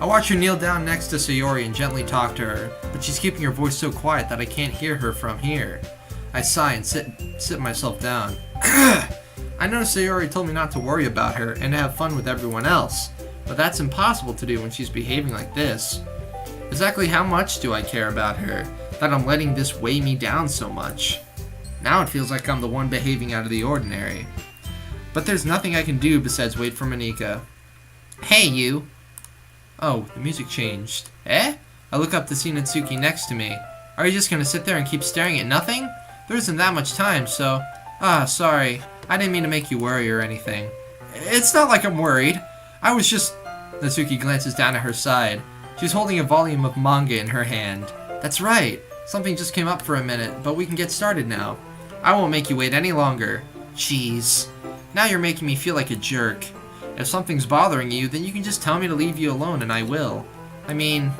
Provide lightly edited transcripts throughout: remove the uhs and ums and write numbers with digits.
I watch her kneel down next to Sayori and gently talk to her, but she's keeping her voice so quiet that I can't hear her from here. I sigh and sit myself down. I know Sayori told me not to worry about her and to have fun with everyone else, but that's impossible to do when she's behaving like this. Exactly how much do I care about her, that I'm letting this weigh me down so much? Now it feels like I'm the one behaving out of the ordinary. But there's nothing I can do besides wait for Monika. Hey, you! Oh, the music changed. Eh? I look up to see Natsuki next to me. Are you just gonna sit there and keep staring at nothing? There isn't that much time, so... sorry. I didn't mean to make you worry or anything. It's not like I'm worried. I was just... Natsuki glances down at her side. She's holding a volume of manga in her hand. That's right. Something just came up for a minute, but we can get started now. I won't make you wait any longer. Jeez. Now you're making me feel like a jerk. If something's bothering you, then you can just tell me to leave you alone and I will. I mean,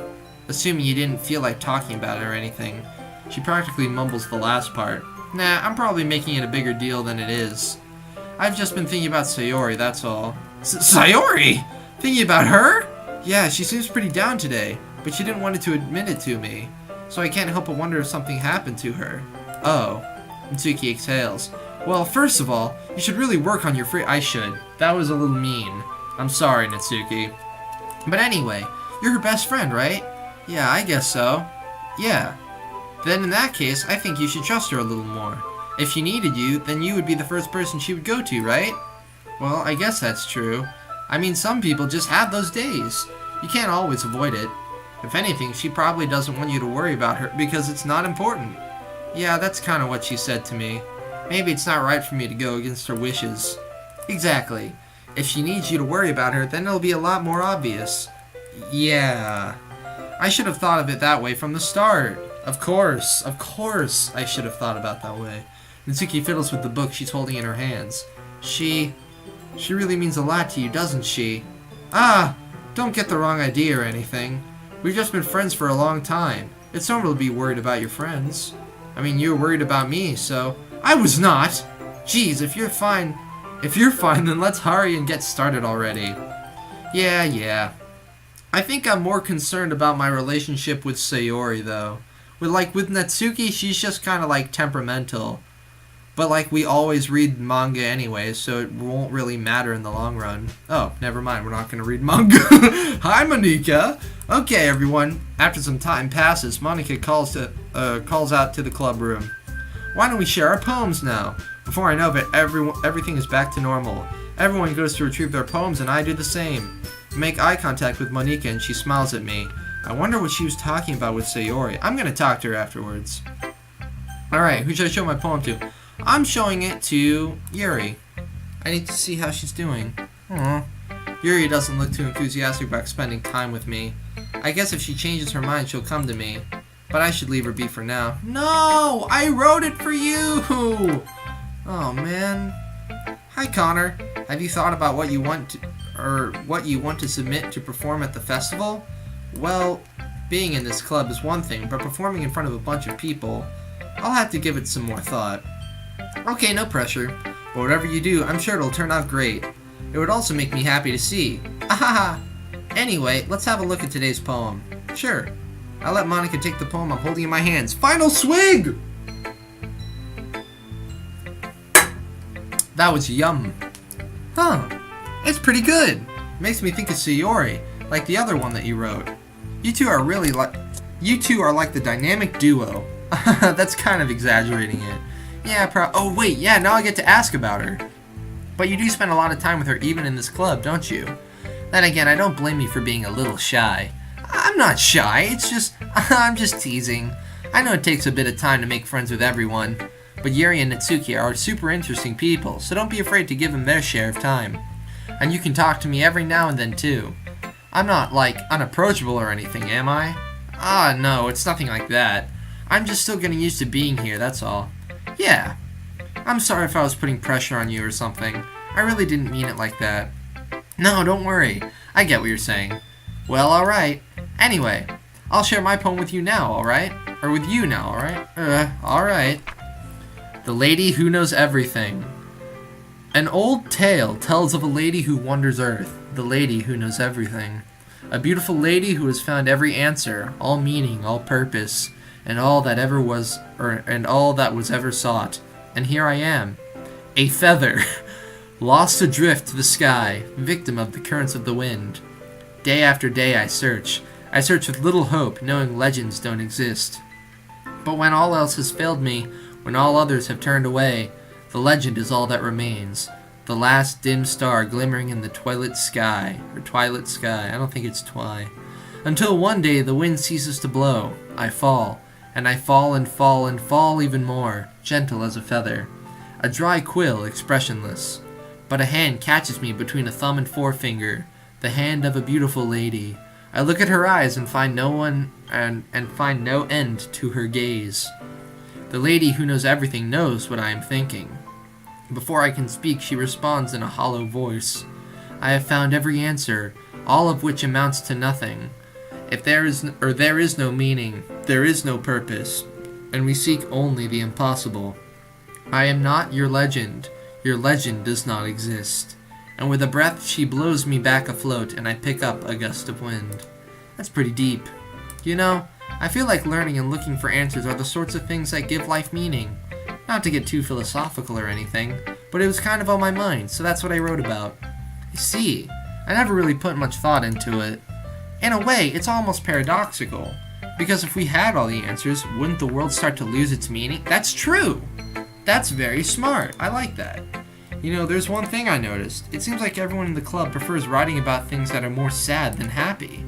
assuming you didn't feel like talking about it or anything. She practically mumbles the last part. Nah, I'm probably making it a bigger deal than it is. I've just been thinking about Sayori, that's all. Sayori? Thinking about her? Yeah, she seems pretty down today, but she didn't want to admit it to me. So I can't help but wonder if something happened to her. Oh. Natsuki exhales. Well, first of all, you should really work on your I should. That was a little mean. I'm sorry, Natsuki. But anyway, you're her best friend, right? Yeah, I guess so. Yeah. Then in that case, I think you should trust her a little more. If she needed you, then you would be the first person she would go to, right? Well, I guess that's true. I mean, some people just have those days. You can't always avoid it. If anything, she probably doesn't want you to worry about her because it's not important. Yeah, that's kind of what she said to me. Maybe it's not right for me to go against her wishes. Exactly. If she needs you to worry about her, then it'll be a lot more obvious. Yeah. I should have thought of it that way from the start. Of course, I should have thought about that way. Natsuki fiddles with the book she's holding in her hands. She really means a lot to you, doesn't she? Don't get the wrong idea or anything. We've just been friends for a long time. It's normal to be worried about your friends. I mean, you were worried about me, so... I was not! Jeez, if you're fine, then let's hurry and get started already. Yeah. I think I'm more concerned about my relationship with Sayori, though. With Natsuki, she's just kind of, temperamental. But, we always read manga anyway, so it won't really matter in the long run. Oh, never mind, we're not going to read manga. Hi, Monika! Okay, everyone. After some time passes, Monika calls out to the club room. Why don't we share our poems now? Before I know it, everything is back to normal. Everyone goes to retrieve their poems, and I do the same. I make eye contact with Monika, and she smiles at me. I wonder what she was talking about with Sayori. I'm going to talk to her afterwards. Alright, who should I show my poem to? I'm showing it to Yuri. I need to see how she's doing. Aww. Yuri doesn't look too enthusiastic about spending time with me. I guess if she changes her mind, she'll come to me. But I should leave her be for now. No! I wrote it for you! Oh, man. Hi, Connor. Have you thought about what you want to submit to perform at the festival? Well, being in this club is one thing, but performing in front of a bunch of people, I'll have to give it some more thought. Okay, no pressure. But whatever you do, I'm sure it'll turn out great. It would also make me happy to see. Ahaha! Anyway, let's have a look at today's poem. Sure. I'll let Monika take the poem I'm holding in my hands. Final swig! That was yum. Huh. It's pretty good. Makes me think of Sayori, like the other one that you wrote. You two are like the dynamic duo. That's kind of exaggerating it. Yeah, oh wait, yeah, now I get to ask about her. But you do spend a lot of time with her even in this club, don't you? Then again, I don't blame you for being a little shy. I'm not shy, it's just, I'm just teasing. I know it takes a bit of time to make friends with everyone, but Yuri and Natsuki are super interesting people, so don't be afraid to give them their share of time. And you can talk to me every now and then too. I'm not, unapproachable or anything, am I? No, it's nothing like that. I'm just still getting used to being here, that's all. Yeah. I'm sorry if I was putting pressure on you or something. I really didn't mean it like that. No, don't worry. I get what you're saying. Well, alright. Anyway, I'll share my poem with you now, alright? Or with you now, alright? Alright. The Lady Who Knows Everything. An old tale tells of a lady who wanders earth, the lady who knows everything. A beautiful lady who has found every answer, all meaning, all purpose, and all that ever was, and all that was ever sought. And here I am, a feather, lost adrift to the sky, victim of the currents of the wind. Day after day I search with little hope, knowing legends don't exist. But when all else has failed me, when all others have turned away, the legend is all that remains. The last dim star glimmering in the twilight sky. I don't think it's twi. Until one day the wind ceases to blow. I fall, and I fall and fall and fall even more, gentle as a feather. A dry quill, expressionless. But a hand catches me between a thumb and forefinger, the hand of a beautiful lady. I look at her eyes and find no end to her gaze. The lady who knows everything knows what I am thinking. Before I can speak, she responds in a hollow voice. I have found every answer, all of which amounts to nothing. If there is no meaning, there is no purpose, and we seek only the impossible. I am not your legend does not exist. And with a breath she blows me back afloat, and I pick up a gust of wind. That's pretty deep. You know, I feel like learning and looking for answers are the sorts of things that give life meaning. Not to get too philosophical or anything, but it was kind of on my mind, so that's what I wrote about. You see, I never really put much thought into it. In a way, it's almost paradoxical, because if we had all the answers, wouldn't the world start to lose its meaning? That's true! That's very smart. I like that. You know, there's one thing I noticed. It seems like everyone in the club prefers writing about things that are more sad than happy.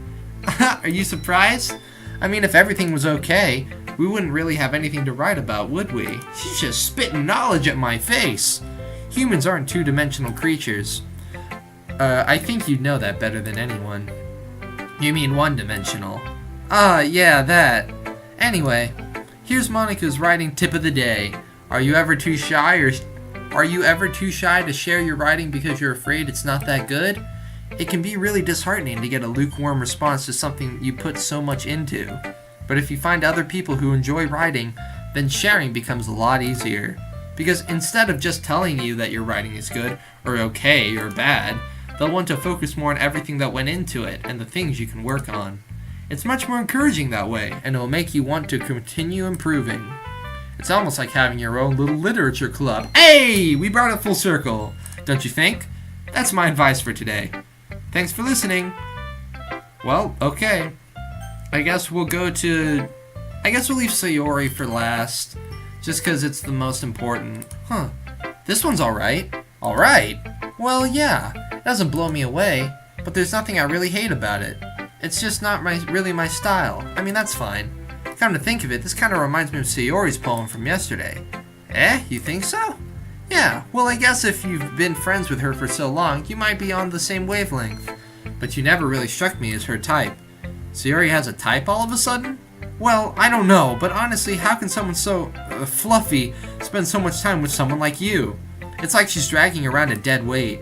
Are you surprised? I mean, if everything was okay, we wouldn't really have anything to write about, would we? She's just spitting knowledge at my face. Humans aren't two-dimensional creatures. I think you'd know that better than anyone. You mean one-dimensional. Yeah, that. Anyway, here's Monica's writing tip of the day. Are you ever too shy to share your writing because you're afraid it's not that good? It can be really disheartening to get a lukewarm response to something you put so much into. But if you find other people who enjoy writing, then sharing becomes a lot easier. Because instead of just telling you that your writing is good, or okay, or bad, they'll want to focus more on everything that went into it and the things you can work on. It's much more encouraging that way, and it will make you want to continue improving. It's almost like having your own little literature club. Hey! We brought it full circle, don't you think? That's my advice for today. Thanks for listening. Well, okay. I guess we'll leave Sayori for last, just because it's the most important. This one's alright. Alright? Well, yeah. It doesn't blow me away, but there's nothing I really hate about it. It's just not really my style. I mean, that's fine. Come to think of it, this kind of reminds me of Sayori's poem from yesterday. You think so? Yeah, well, I guess if you've been friends with her for so long, you might be on the same wavelength. But you never really struck me as her type. Sayori has a type all of a sudden? Well, I don't know, but honestly, how can someone so fluffy spend so much time with someone like you? It's like she's dragging around a dead weight.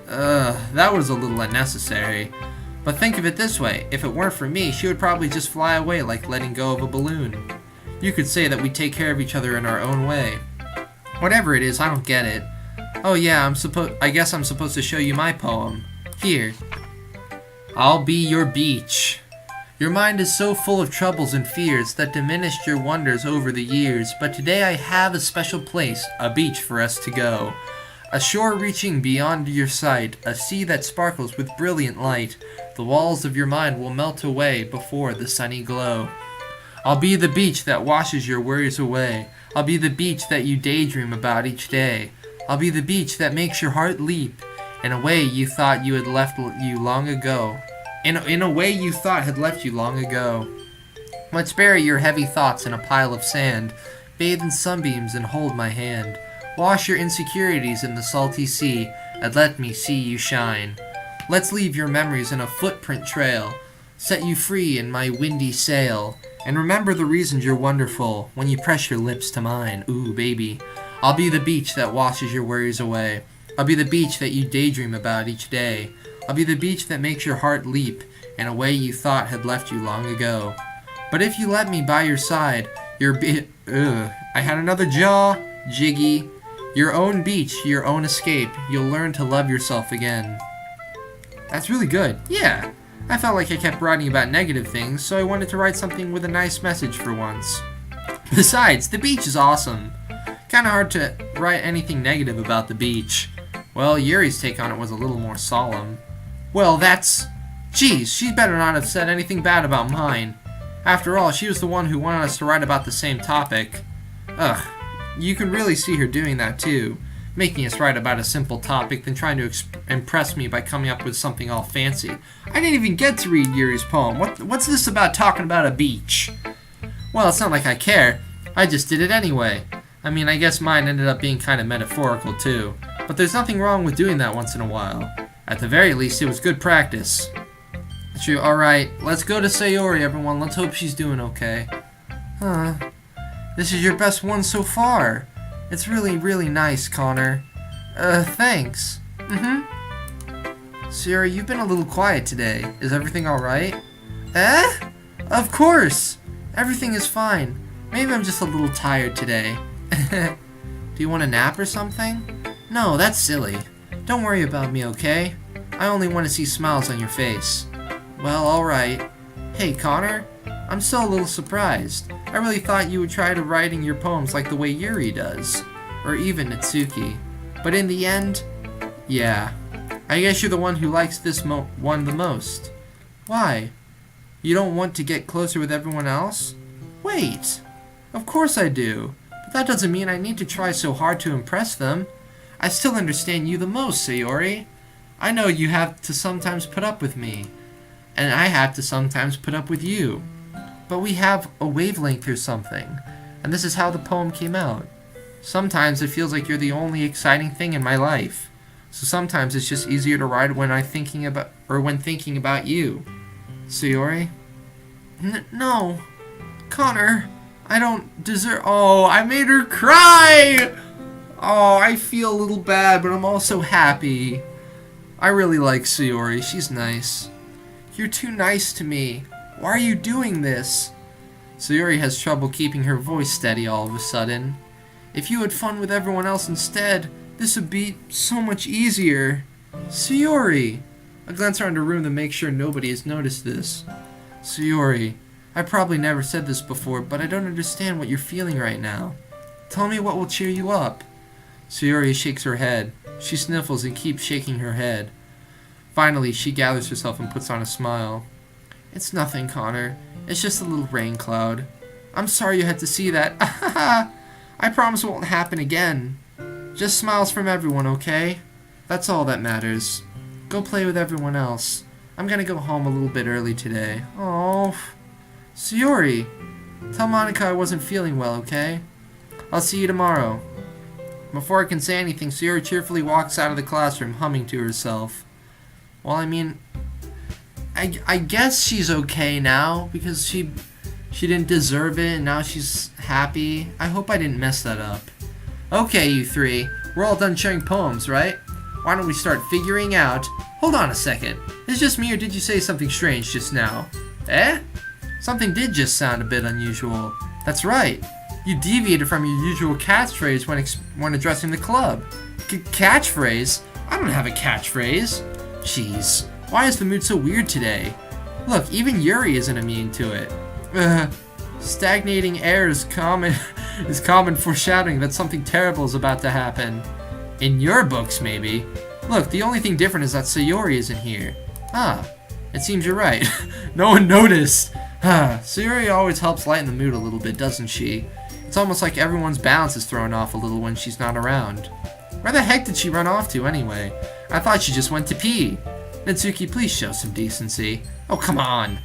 That was a little unnecessary. But think of it this way, if it weren't for me, she would probably just fly away like letting go of a balloon. You could say that we take care of each other in our own way. Whatever it is, I don't get it. Oh yeah, I guess I'm supposed to show you my poem. Here. I'll be your beach. Your mind is so full of troubles and fears that diminished your wonders over the years, but today I have a special place, a beach for us to go. A shore reaching beyond your sight, a sea that sparkles with brilliant light. The walls of your mind will melt away before the sunny glow. I'll be the beach that washes your worries away. I'll be the beach that you daydream about each day. I'll be the beach that makes your heart leap in a way you thought you had left you long ago. In a way you thought had left you long ago. Let's bury your heavy thoughts in a pile of sand. Bathe in sunbeams and hold my hand. Wash your insecurities in the salty sea, and let me see you shine. Let's leave your memories in a footprint trail, set you free in my windy sail, and remember the reasons you're wonderful when you press your lips to mine. Ooh, baby. I'll be the beach that washes your worries away. I'll be the beach that you daydream about each day. I'll be the beach that makes your heart leap in a way you thought had left you long ago. But if you let me by your side, I had another jaw, jiggy. Your own beach, your own escape, you'll learn to love yourself again. That's really good. Yeah, I felt like I kept writing about negative things, so I wanted to write something with a nice message for once. Besides, the beach is awesome. Kinda hard to write anything negative about the beach. Well, Yuri's take on it was a little more solemn. Well, that's... Geez, she better not have said anything bad about mine. After all, she was the one who wanted us to write about the same topic. Ugh, you can really see her doing that too. Making us write about a simple topic, then trying to impress me by coming up with something all fancy. I didn't even get to read Yuri's poem. What's this about talking about a beach? Well, it's not like I care. I just did it anyway. I mean, I guess mine ended up being kind of metaphorical too. But there's nothing wrong with doing that once in a while. At the very least, it was good practice. True. Alright, let's go to Sayori, everyone. Let's hope she's doing okay. Huh. This is your best one so far. It's really, really nice, Connor. Thanks. Sayori, you've been a little quiet today. Is everything alright? Of course! Everything is fine. Maybe I'm just a little tired today. Do you want a nap or something? No, that's silly. Don't worry about me, okay? I only want to see smiles on your face. Well, alright. Hey, Connor? I'm still a little surprised. I really thought you would try to writing your poems like the way Yuri does. Or even Natsuki. But in the end, yeah. I guess you're the one who likes this one the most. Why? You don't want to get closer with everyone else? Wait! Of course I do. But that doesn't mean I need to try so hard to impress them. I still understand you the most, Sayori. I know you have to sometimes put up with me. And I have to sometimes put up with you. But we have a wavelength or something, and this is how the poem came out. Sometimes it feels like you're the only exciting thing in my life. So sometimes it's just easier to write when thinking about you. Sayori? No. Connor, I don't deserve... Oh, I made her cry! Oh, I feel a little bad, but I'm also happy. I really like Sayori. She's nice. You're too nice to me. Why are you doing this? Sayori has trouble keeping her voice steady all of a sudden. If you had fun with everyone else instead, this would be so much easier. Sayori! I glance around the room to make sure nobody has noticed this. Sayori, I probably never said this before, but I don't understand what you're feeling right now. Tell me what will cheer you up. Sayori shakes her head. She sniffles and keeps shaking her head. Finally, she gathers herself and puts on a smile. It's nothing, Connor. It's just a little rain cloud. I'm sorry you had to see that. I promise it won't happen again. Just smiles from everyone, okay? That's all that matters. Go play with everyone else. I'm gonna go home a little bit early today. Oh, Sayori, tell Monica I wasn't feeling well, okay? I'll see you tomorrow. Before I can say anything, Sayori cheerfully walks out of the classroom, humming to herself. Well, I mean, I guess she's okay now, because she didn't deserve it, and now she's happy. I hope I didn't mess that up. Okay, you three, we're all done sharing poems, right? Why don't we start figuring out... Hold on a second. Is it just me, or did you say something strange just now? Something did just sound a bit unusual. That's right. You deviated from your usual catchphrase when addressing the club. Catchphrase? I don't have a catchphrase. Jeez. Why is the mood so weird today? Look, even Yuri isn't immune to it. Stagnating air is common foreshadowing that something terrible is about to happen. In your books, maybe. Look, the only thing different is that Sayori isn't here. It seems you're right. No one noticed. Sayori always helps lighten the mood a little bit, doesn't she? It's almost like everyone's balance is thrown off a little when she's not around. Where the heck did she run off to, anyway? I thought she just went to pee. Natsuki, please show some decency. Oh, come on.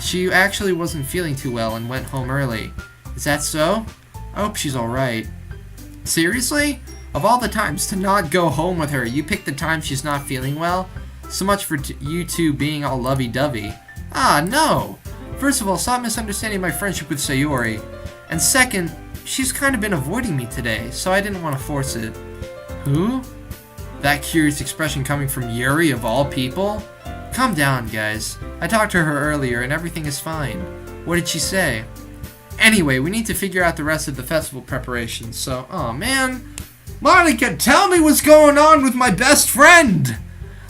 She actually wasn't feeling too well and went home early. Is that so? I hope she's alright. Seriously? Of all the times to not go home with her, you picked the time she's not feeling well? So much for you two being all lovey-dovey. No! First of all, stop misunderstanding my friendship with Sayori. And second, she's kind of been avoiding me today, so I didn't want to force it. Who? That curious expression coming from Yuri of all people? Calm down, guys. I talked to her earlier and everything is fine. What did she say? Anyway, we need to figure out the rest of the festival preparations, so... Oh, man. Monica, tell me what's going on with my best friend!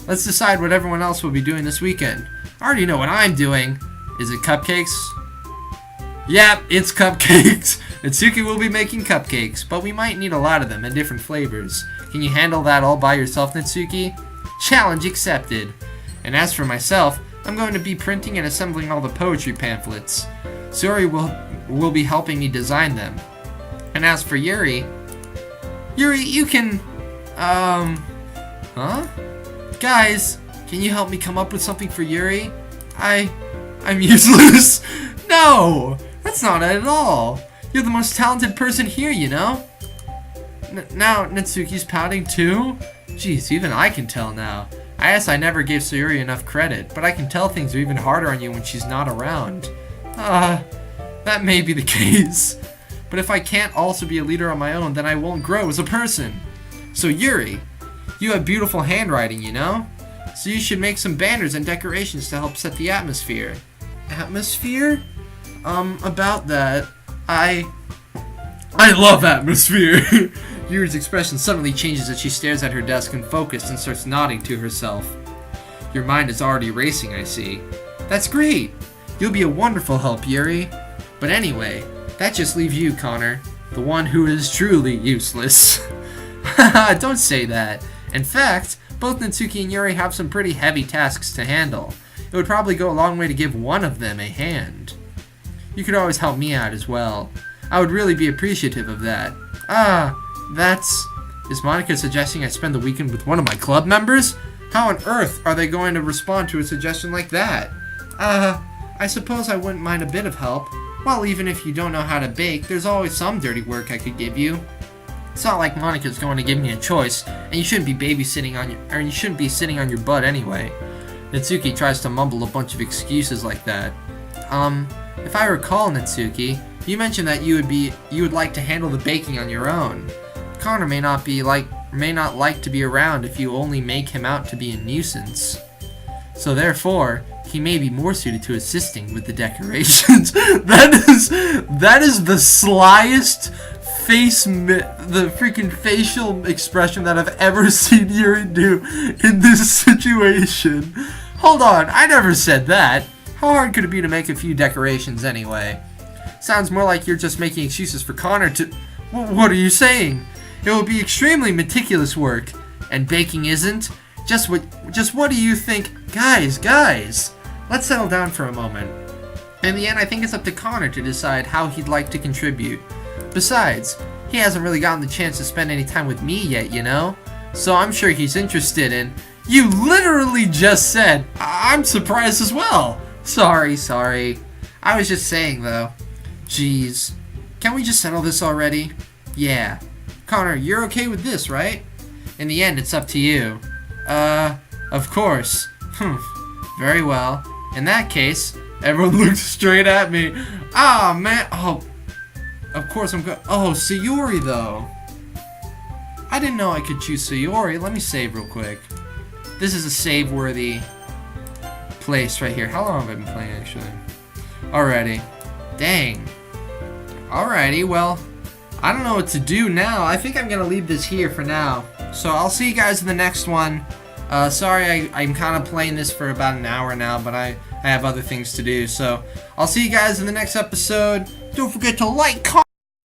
let's decide what everyone else will be doing this weekend. I already know what I'm doing. Is it cupcakes? Yep, it's cupcakes. Natsuki will be making cupcakes, but we might need a lot of them in different flavors. Can you handle that all by yourself, Natsuki? Challenge accepted. And as for myself, I'm going to be printing and assembling all the poetry pamphlets. Sayori will be helping me design them. And as for Yuri, you can, huh? Guys, can you help me come up with something for Yuri? I'm useless. No, that's not it at all. You're the most talented person here, you know? Now, Natsuki's pouting too? Jeez, even I can tell now. I guess I never gave Sayori enough credit, but I can tell things are even harder on you when she's not around. That may be the case. But if I can't also be a leader on my own, then I won't grow as a person. So Yuri, you have beautiful handwriting, you know? So you should make some banners and decorations to help set the atmosphere. Atmosphere? About that, I love atmosphere. Yuri's expression suddenly changes as she stares at her desk unfocused and starts nodding to herself. Your mind is already racing, I see. That's great. You'll be a wonderful help, Yuri. But anyway, that just leaves you, Connor, the one who is truly useless. Haha, don't say that. In fact, both Natsuki and Yuri have some pretty heavy tasks to handle. It would probably go a long way to give one of them a hand. You could always help me out as well. I would really be appreciative of that. Is Monica suggesting I spend the weekend with one of my club members? How on earth are they going to respond to a suggestion like that? I suppose I wouldn't mind a bit of help. Well, even if you don't know how to bake, there's always some dirty work I could give you. It's not like Monica's going to give me a choice, and you shouldn't be sitting on your butt anyway. Natsuki tries to mumble a bunch of excuses like that. If I recall, Natsuki, you mentioned that you would like to handle the baking on your own. Connor may not like to be around if you only make him out to be a nuisance. So therefore, he may be more suited to assisting with the decorations. that is the slyest the freaking facial expression that I've ever seen Yuri do in this situation. Hold on, I never said that. How hard could it be to make a few decorations anyway? Sounds more like you're just making excuses for Connor to... What are you saying? It will be extremely meticulous work. And baking isn't? Just what do you think? Guys, let's settle down for a moment. In the end, I think it's up to Connor to decide how he'd like to contribute. Besides, he hasn't really gotten the chance to spend any time with me yet, you know? So I'm sure he's interested in... You literally just said, I'm surprised as well. Sorry. I was just saying, though. Jeez. Can't we just settle this already? Yeah. Connor, you're okay with this, right? In the end, it's up to you. Of course. Very well. In that case, everyone looked straight at me. Ah, man. Oh, of course I'm Oh, Sayori, though. I didn't know I could choose Sayori. Let me save real quick. This is a save-worthy place right here. How long have I been playing, actually? Alrighty. Dang. Alrighty, well, I don't know what to do now. I think I'm going to leave this here for now. So I'll see you guys in the next one. Sorry, I'm kind of playing this for about an hour now, but I have other things to do. So I'll see you guys in the next episode. Don't forget to like, comment,